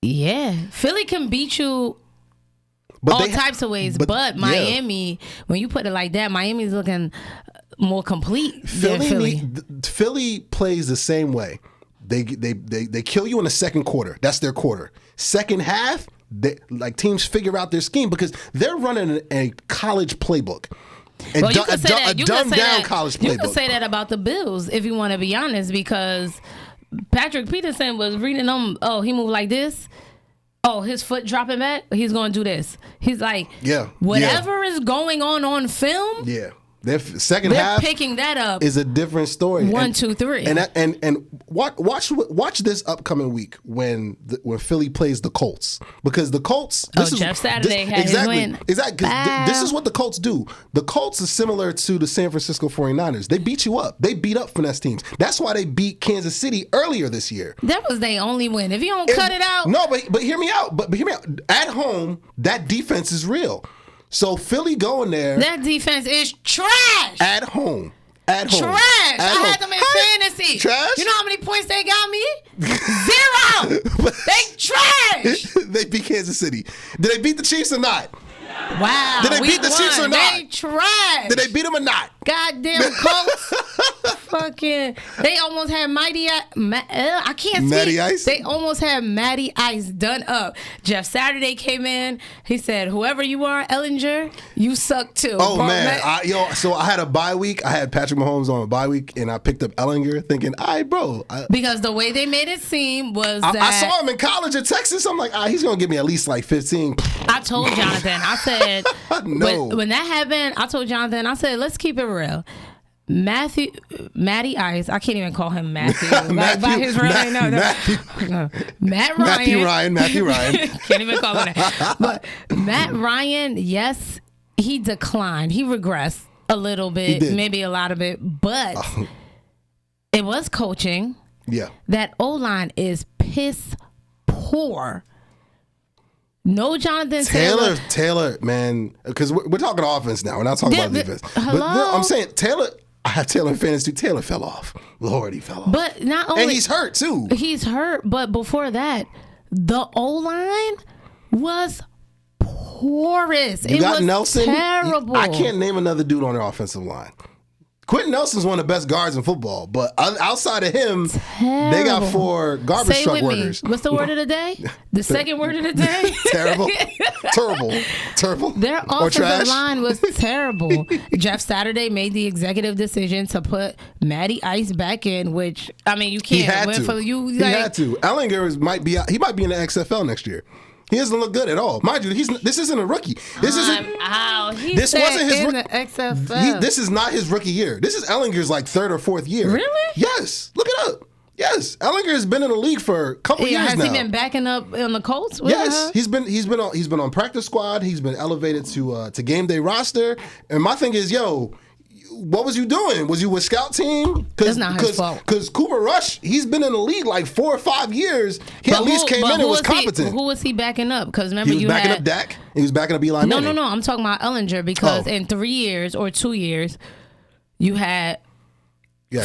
Philly can beat you all types of ways, but Miami, when you put it like that, Miami's looking more complete than Philly.
Philly plays the same way. They kill you in the second quarter. That's their quarter. Second half, teams figure out their scheme because they're running a college playbook. A dumbed down college playbook.
You can say that about the Bills if you want to be honest, because Patrick Peterson was reading them. Oh, he moved like this. Oh, his foot dropping back. He's going to do this. He's like, whatever is going on film.
Yeah. Their second
They're
half
picking that up.
is a different story.
1, 2, 3.
And watch this upcoming week when Philly plays the Colts, because the Colts.
Jeff Saturday had his win.
Exactly. This is what the Colts do. The Colts is similar to the San Francisco 49ers. They beat you up. They beat up finesse teams. That's why they beat Kansas City earlier this year.
That was their only win. If you don't cut it out.
No, but hear me out. But hear me out. At home, that defense is real. So Philly going there.
That defense is trash.
At home. Trash.
I had them in fantasy.
Trash.
You know how many points they got me? 0. They trash.
They beat Kansas City. Did they beat the Chiefs or not?
Wow.
Did they beat the Chiefs or not?
They trash.
Did they beat them or not?
Goddamn Colts. Fucking. They almost had Matty Ice. They almost had Matty Ice done up. Jeff Saturday came in. He said, "Whoever you are, Ellinger, you suck too."
Oh man, so I had a bye week. I had Patrick Mahomes on a bye week, and I picked up Ellinger, thinking, "All right, bro."
Because the way they made it seem was that
I saw him in college at Texas. I'm like, he's gonna give me at least like 15.
I told Jonathan, I said,
no.
when that happened, I told Jonathan, I said, let's keep it real. Matty Ice, I can't even call him Matthew. By his real name, Matt Ryan.
Matthew Ryan.
Can't even call him that. But Matt Ryan, yes, he declined. He regressed a little bit, maybe a lot of it, but it was coaching.
Yeah.
That O-line is piss poor. No Jonathan
Taylor, man, because we're talking offense now. We're not talking about defense.
Hello?
But I'm saying Taylor. I have Taylor in fantasy. Taylor fell off. Lord, he fell off.
But not only,
and he's hurt too.
He's hurt, but before that, the O-line was porous.
You got Nelson.
Terrible.
I can't name another dude on their offensive line. Quentin Nelson's one of the best guards in football, but outside of him, they got 4 garbage truck workers.
What's the word of the day? The second word of the day?
Terrible. Terrible.
Their offensive line was terrible. Jeff Saturday made the executive decision to put Matty Ice back in, which, I mean, you can't win for you.
He had to. Ellinger might be in the XFL next year. He doesn't look good at all. Mind you, this isn't a rookie. This wasn't his
in the XFL.
This is not his rookie year. This is Ellinger's like 3rd or 4th year.
Really?
Yes. Look it up. Yes. Ellinger has been in the league for a couple years now.
Has he been backing up on the Colts?
Yes. He's been on practice squad. He's been elevated to game day roster. And my thing is, what was you doing? Was you with scout team?
That's not his fault.
Because Cooper Rush, he's been in the league like 4 or 5 years. He at least came in and was competent.
Who was he backing up? Because remember,
he was backing up Dak. He was backing up Eli Manning.
No. I'm talking about Ellinger because in 3 years or 2 years, you had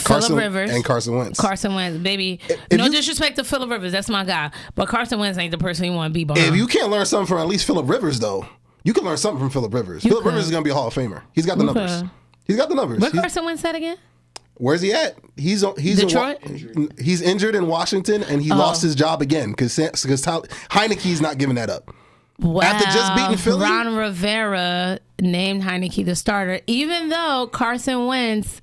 Carson
Rivers
and Carson Wentz.
Carson Wentz, baby. No disrespect to Phillip Rivers, that's my guy. But Carson Wentz ain't the person you want to be behind.
If you can't learn something from at least Phillip Rivers, though, you can learn something from Phillip Rivers. Phillip Rivers is going to be a Hall of Famer. He's got the numbers. He's got the numbers.
What Carson Wentz said again?
Where's he at? He's
Detroit.
He's injured in Washington, and he lost his job again because Heineke's not giving that up.
Wow.
After just beating Philly,
Ron Rivera named Heineke the starter, even though Carson Wentz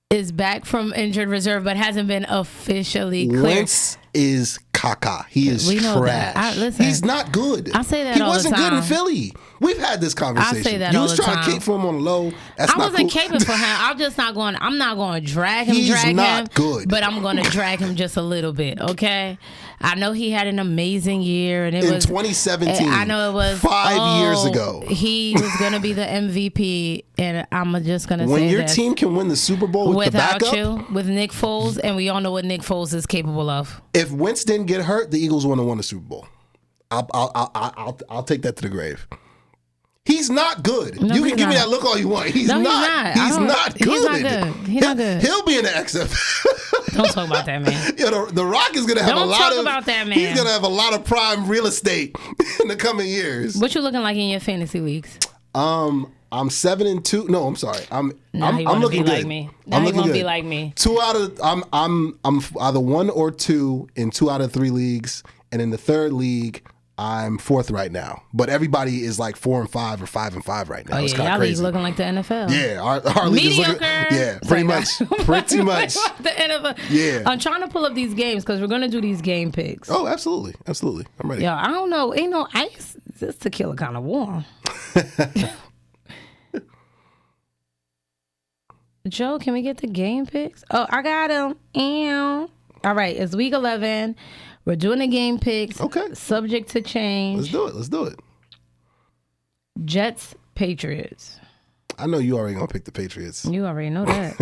is back from injured reserve, but hasn't been officially cleared.
Wentz is caca. He is trash.
Listen,
he's not good.
I say that
he
all the time.
He wasn't good in Philly. We've had this conversation.
I say that
you
all
was
the
trying
time.
to cape for him on the low. That's
I
not
wasn't
cool.
caping for him. I'm not going to drag him.
He's not good.
But I'm going to drag him just a little bit. Okay. I know he had an amazing year, and
in 2017.
I know it was
5 years ago.
He was going to be the MVP, and I'm just going to say
when your
this.
team can win the Super Bowl with the backup,
with Nick Foles, and we all know what Nick Foles is capable of.
If Wentz didn't get hurt, the Eagles wouldn't have won the Super Bowl. I'll take that to the grave. He's not good.
No,
you can give me
not.
that look all you want. He's
No,
not. He's not good.
He's not good. He's not good.
He'll be in the XFL.
Don't talk about that, man.
The Rock is gonna have
Don't
a lot
talk
of.
about that, man.
He's gonna have a lot of prime real estate in the coming years.
What you looking like in your fantasy leagues?
I'm 7-2. No, I'm sorry. I'm looking good.
Like me. Now he won't be like me.
I'm either 1 or 2 in 2 out of 3 leagues, and in the 3rd league, I'm 4th right now, but everybody is like 4-5 or 5-5 right now.
Oh
It's
yeah,
kind
y'all
of
league
crazy.
looking like the NFL.
Yeah, our league is looking. Yeah, pretty much. Pretty much.
The NFL.
Yeah.
I'm trying to pull up these games because we're gonna do these game picks.
Oh, absolutely, absolutely. I'm ready.
Yo, I don't know. Ain't no ice. This tequila kind of warm. Joe, can we get the game picks? Oh, I got them. All right, it's week 11. We're doing the game picks.
Okay.
Subject to change.
Let's do it.
Jets, Patriots.
I know you already gonna pick the Patriots.
You already know that.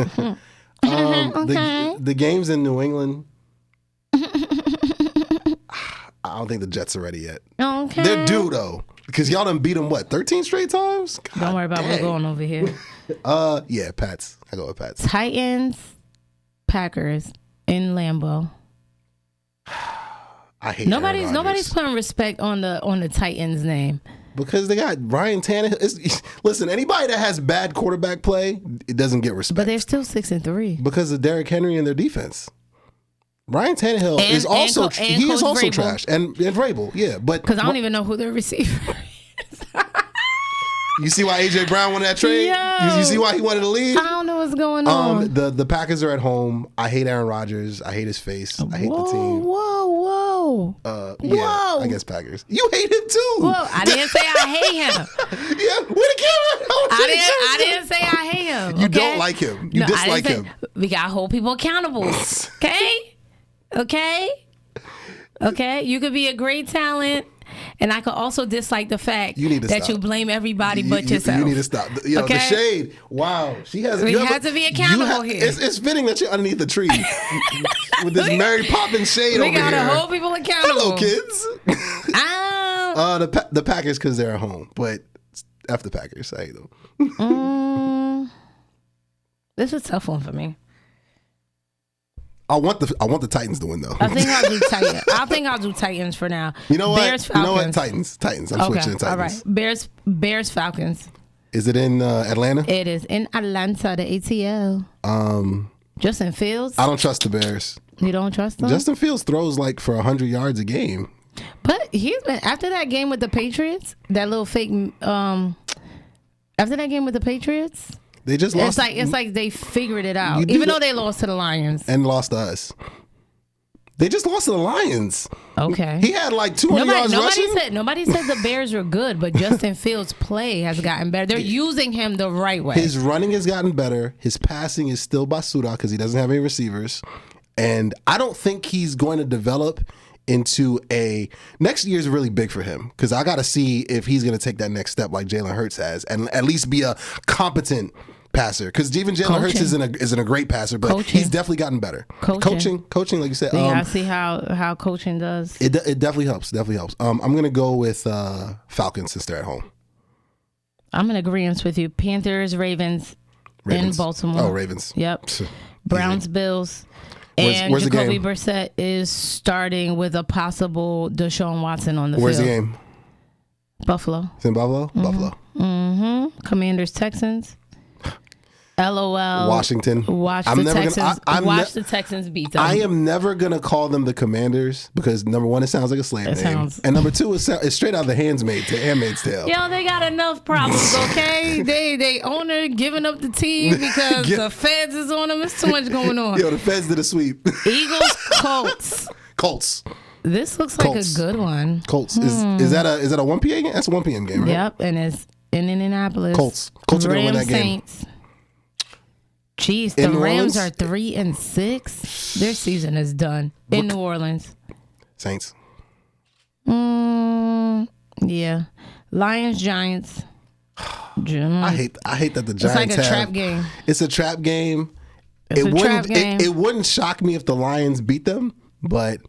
The games in New England. I don't think the Jets are ready yet.
Okay.
They're due though, because y'all done beat them 13 straight times. God
Don't worry about what's going over here.
Yeah, Pats. I go with Pats.
Titans, Packers in Lambeau.
I hate
Nobody's
Aaron Rodgers.
putting respect on the Titans name.
Because they got Ryan Tannehill. Listen, anybody that has bad quarterback play, it doesn't get respect.
But they're still 6-3.
Because of Derrick Henry and their defense. Ryan Tannehill is also
Coach
also
Vrabel.
trash, and Vrabel, yeah. But
Because I don't even know who their receiver is.
you see why AJ Brown wanted that trade?
Yo.
You see why he wanted to leave?
I don't know what's going on.
The Packers are at home. I hate Aaron Rodgers. I hate his face. I hate the team.
Whoa.
Yeah,
Whoa.
I guess Packers. You hate him too.
Whoa, I didn't say I hate him.
Yeah, where the camera?
I didn't say I hate him.
You
okay?
don't like him. You
No, I
dislike
didn't
him.
say- We gotta hold people accountable. Okay. You could be a great talent, and I could also dislike the fact
You need to
that
stop.
you blame everybody but yourself.
You need to stop. Yo,
Okay?
the shade. Wow, she has.
We
you
have to be accountable here.
It's fitting that you're underneath the tree with this Mary Poppins shade
We
over
gotta
here.
hold people accountable.
Hello, kids. The Packers because they're at home, but F the Packers. I hate them.
This is a tough one for me.
I want the Titans to win though.
I think I'll do Titans. I think I'll do Titans for now.
You know what?
Bears,
You know what?
Falcons.
Titans. I'm switching to Titans.
All right. Bears, Falcons.
Is it in Atlanta?
It is in Atlanta, the ATL. Justin Fields.
I don't trust the Bears.
You don't trust them?
Justin Fields throws like for 100 yards a game.
But he's been after that game with the Patriots, that little fake. After that game with the Patriots,
They just lost.
it's like they figured it
You
out,
do
even
that-
though they lost to the Lions.
and lost to us. They just lost to the Lions.
Okay.
He had like 200 yards rushing.
Nobody said the Bears were good, but Justin Fields' play has gotten better. They're using him the right way.
His running has gotten better. His passing is still basura because he doesn't have any receivers. And I don't think he's going to develop into next year is really big for him because I got to see if he's going to take that next step like Jalen Hurts has and at least be a competent passer because even Jalen Hurts isn't a great passer, but he's definitely gotten better. Coaching, like you said.
I see how coaching does.
It definitely helps. I'm going to go with Falcons since they're at home.
I'm in agreement with you. Panthers, Ravens. In Baltimore.
Oh, Ravens.
Yep. Browns, Bills. And
where's the
Jacoby
game?
Brissett is starting with a possible Deshaun Watson on the field.
Where's the game?
Buffalo.
It's in Buffalo? Buffalo.
Commanders, Texans. LOL.
Washington.
Watch
I'm
the
never
Texans.
gonna-
Watch the Texans beat them.
I am never going to call them the Commanders because number one, it sounds like a slave name. And number two, it's straight out of the Handmaid's Tale.
Yo, they got enough problems, okay? they owner giving up the team because the feds is on them. It's too much going on.
Yo, the feds did a sweep.
Eagles, Colts.
Colts.
This looks like
Colts.
a good one.
Colts. Is that a 1 p.m. game? That's a 1 p.m. game, right?
Yep, and it's in Indianapolis.
Colts are going to win that game.
Saints. Jeez, the Rams are 3-6. Their season is done in New Orleans.
Saints.
Yeah. Lions, Giants.
I hate that the Giants
It's like a trap game.
It's a trap game.
It's a trap game.
It wouldn't shock me if the Lions beat them, but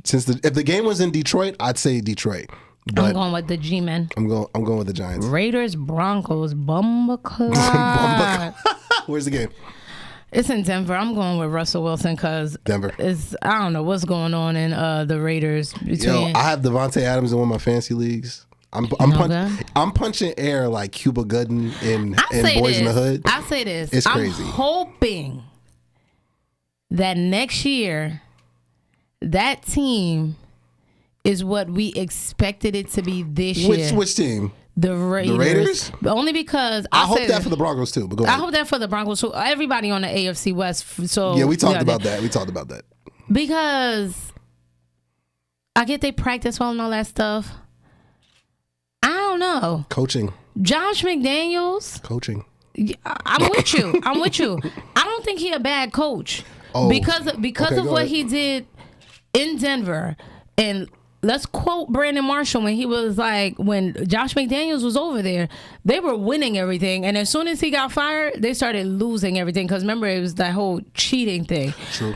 if the game was in Detroit, I'd say Detroit. But
I'm going with the G-Men.
I'm going with the Giants.
Raiders, Broncos, Bumbaclot.
Where's the game?
It's in Denver. I'm going with Russell Wilson because
Denver.
I don't know what's going on in the Raiders.
Yo, I have Devontae Adams in one of my fantasy leagues. I'm punching air like Cuba Gooding in Boys in the Hood.
I'll say this.
It's crazy.
I'm hoping that next year that team is what we expected it to be this year.
Which team?
The Raiders.
The Raiders?
Only because
I hope that for the Broncos too. But go ahead.
I hope that for the Broncos too. Everybody on the AFC West. So
yeah, we talked about that. We talked about that
because I get they practice well and all that stuff. I don't know.
Coaching.
Josh McDaniels.
Coaching.
I'm with you. I don't think he a bad coach. Because of what he did in Denver. And let's quote Brandon Marshall when he was like, when Josh McDaniels was over there, they were winning everything. And as soon as he got fired, they started losing everything. Because remember, it was that whole cheating thing.
True.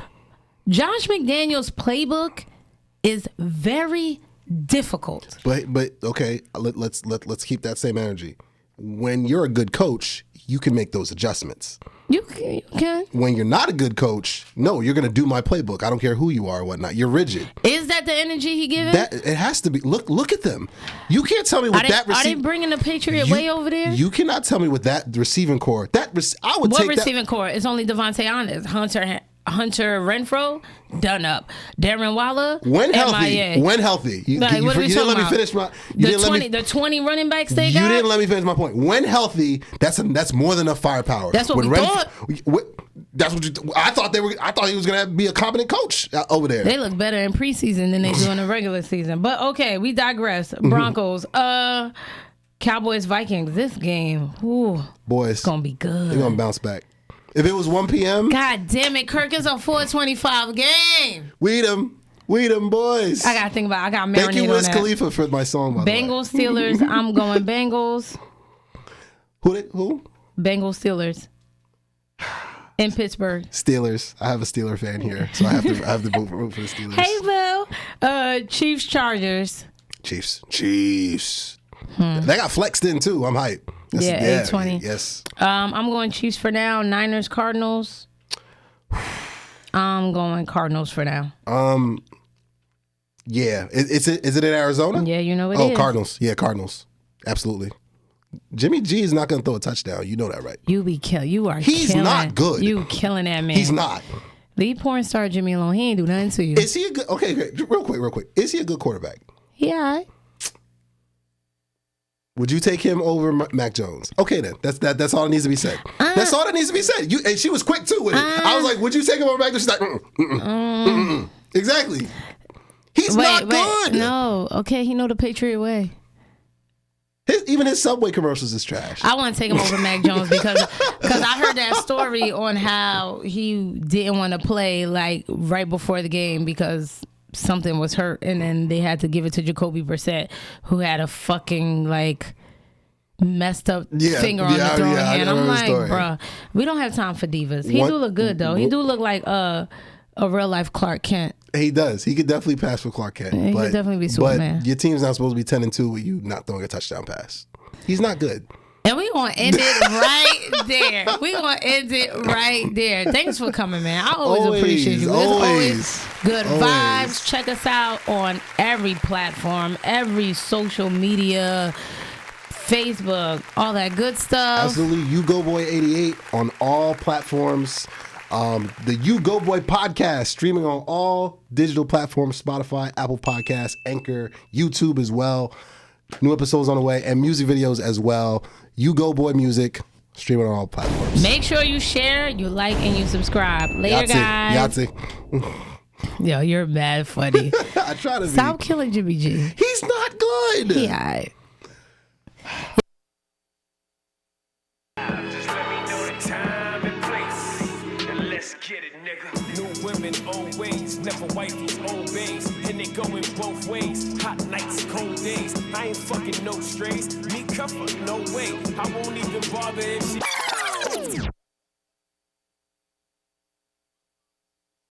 Josh McDaniels' playbook is very difficult.
But okay, let's keep that same energy. When you're a good coach, you can make those adjustments.
You can.
When you're not a good coach, no, you're going to do my playbook. I don't care who you are or whatnot. You're rigid.
Is that the energy he giving?
That it has to be. Look at them. You can't tell me with that.
Are they bringing the Patriot way over there?
You cannot tell me with that receiving core. I would
what
take
receiving core? It's only Devontae Adams, Hunter Renfro, done up. Darren Waller,
when healthy.
MIA.
When healthy. You didn't let me finish my.
The 20 running backs they got.
You didn't let me finish my point. When healthy, that's more than enough firepower.
That's what we thought.
That's what I thought I thought he was going to be a competent coach over there.
They look better in preseason than they do in the regular season. But okay, we digress. Broncos, Cowboys, Vikings. This game,
boys,
it's gonna be good.
They're gonna bounce back. If it was 1 p.m.
God damn it, Kirk, it's a 4:25 game.
Weed them, boys.
I got to marinate on that.
Thank you, Wiz Khalifa, for my song, by the way.
Bengals, Steelers. I'm going Bengals.
Who?
Bengals, Steelers. In Pittsburgh.
Steelers. I have a Steeler fan here, so I have to vote for the Steelers.
Hey, Bill. Chiefs, Chargers.
Chiefs. They got flexed in, too. I'm hyped.
820.
Yes.
I'm going Chiefs for now. Niners, Cardinals. I'm going Cardinals for now.
Yeah. Is it in Arizona?
Yeah, you know it is.
Oh, Cardinals. Yeah, Cardinals. Absolutely. Jimmy G is not going to throw a touchdown. You know that, right?
You are killing.
He's not good.
You killing that man.
He's not.
Leave porn star Jimmy alone. He ain't do nothing to you.
Is he a good? Okay, real quick. Is he a good quarterback?
Yeah.
Would you take him over Mac Jones? Okay, then. That's all that needs to be said. That's all that needs to be said. And she was quick, too, with it. I was like, would you take him over Mac Jones? She's like, Exactly. He's not good.
No. Okay, he know the Patriot way.
Even his Subway commercials is trash.
I want to take him over Mac Jones because I heard that story on how he didn't want to play like right before the game because something was hurt, and then they had to give it to Jacoby Brissett, who had a fucking like messed up finger on the throwing hand. I'm like, bruh, we don't have time for divas. He do look good though. He do look like a real life Clark Kent.
He does. He could definitely pass for Clark Kent.
He could definitely be Superman.
But your team's not supposed to be 10-2 with you not throwing a touchdown pass. He's not good.
And we're going to end it right there. We're going to end it right there. Thanks for coming, man. I always appreciate you. There's always good vibes. Check us out on every platform, every social media, Facebook, all that good stuff.
Absolutely. You Go Boy 88 on all platforms. The You Go Boy podcast streaming on all digital platforms, Spotify, Apple Podcasts, Anchor, YouTube as well. New episodes on the way and music videos as well. You Go Boy Music, streaming on all platforms.
Make sure you share, you like, and you subscribe. Later, guys. Yo, you're mad funny.
I try to
Stop killing Jimmy G.
He's not good.
Yeah.
Just let me know the time and place, and let's get it, nigga. New women always, never wifey's old bays, and they going both ways. Hot nights, cold days. I ain't fucking no strays. Me comfort, no way. I won't even bother if she.